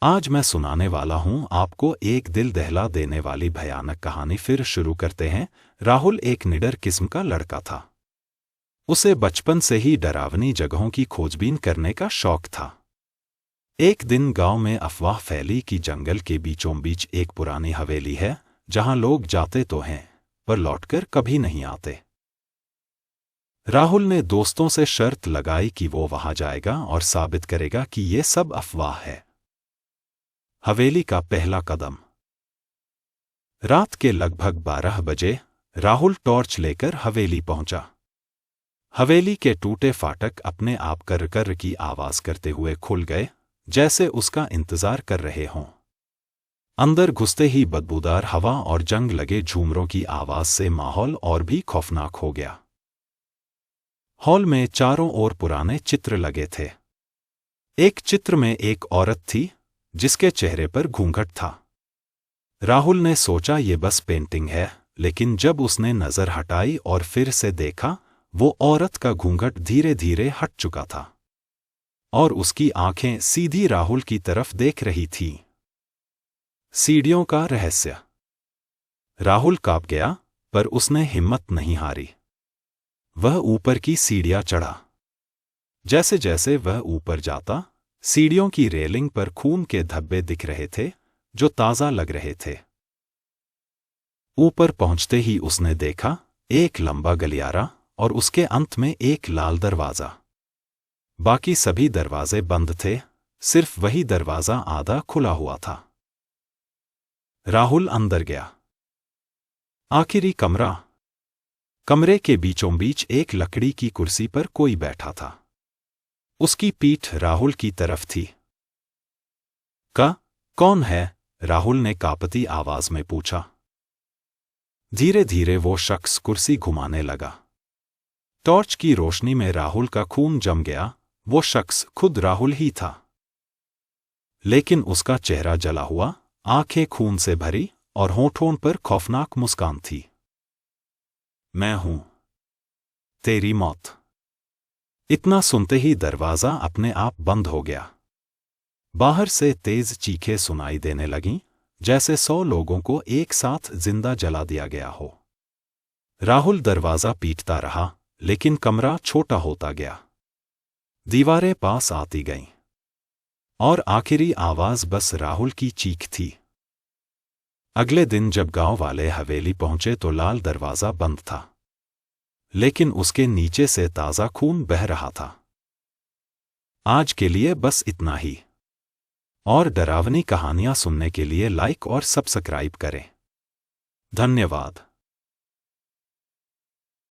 आज मैं सुनाने वाला हूं आपको एक दिल दहला देने वाली भयानक कहानी। फिर शुरू करते हैं। राहुल एक निडर किस्म का लड़का था। उसे बचपन से ही डरावनी जगहों की खोजबीन करने का शौक था। एक दिन गांव में अफवाह फैली कि जंगल के बीचों बीच एक पुरानी हवेली है जहां लोग जाते तो हैं पर लौटकर कभी नहीं आते। राहुल ने दोस्तों से शर्त लगाई कि वो वहां जाएगा और साबित करेगा कि ये सब अफवाह है। हवेली का पहला कदम। रात के लगभग 12 बजे राहुल टॉर्च लेकर हवेली पहुंचा। हवेली के टूटे फाटक अपने आप कर कर की आवाज करते हुए खुल गए, जैसे उसका इंतजार कर रहे हों। अंदर घुसते ही बदबूदार हवा और जंग लगे झूमरों की आवाज से माहौल और भी खौफनाक हो गया। हॉल में चारों ओर पुराने चित्र लगे थे। एक चित्र में एक औरत थी जिसके चेहरे पर घूंघट था। राहुल ने सोचा ये बस पेंटिंग है, लेकिन जब उसने नजर हटाई और फिर से देखा, वो औरत का घूंघट धीरे धीरे हट चुका था और उसकी आंखें सीधी राहुल की तरफ देख रही थीं। सीढ़ियों का रहस्य। राहुल कांप गया, पर उसने हिम्मत नहीं हारी। वह ऊपर की सीढ़ियां चढ़ा। जैसे जैसे वह ऊपर जाता, सीढ़ियों की रेलिंग पर खून के धब्बे दिख रहे थे जो ताजा लग रहे थे। ऊपर पहुंचते ही उसने देखा एक लंबा गलियारा और उसके अंत में एक लाल दरवाजा। बाकी सभी दरवाजे बंद थे, सिर्फ वही दरवाजा आधा खुला हुआ था। राहुल अंदर गया। आखिरी कमरा। कमरे के बीचों बीच एक लकड़ी की कुर्सी पर कोई बैठा था। उसकी पीठ राहुल की तरफ थी। कौन है? राहुल ने कांपती आवाज में पूछा। धीरे धीरे वो शख्स कुर्सी घुमाने लगा। टॉर्च की रोशनी में राहुल का खून जम गया। वो शख्स खुद राहुल ही था, लेकिन उसका चेहरा जला हुआ, आंखें खून से भरी और होठों पर खौफनाक मुस्कान थी। मैं हूं तेरी मौत। इतना सुनते ही दरवाजा अपने आप बंद हो गया। बाहर से तेज चीखें सुनाई देने लगीं, जैसे 100 लोगों को एक साथ जिंदा जला दिया गया हो। राहुल दरवाजा पीटता रहा, लेकिन कमरा छोटा होता गया। दीवारें पास आती गईं और आखिरी आवाज बस राहुल की चीख थी। अगले दिन जब गांव वाले हवेली पहुंचे तो लाल दरवाजा बंद था, लेकिन उसके नीचे से ताजा खून बह रहा था। आज के लिए बस इतना ही। और डरावनी कहानियां सुनने के लिए लाइक और सब्सक्राइब करें। धन्यवाद।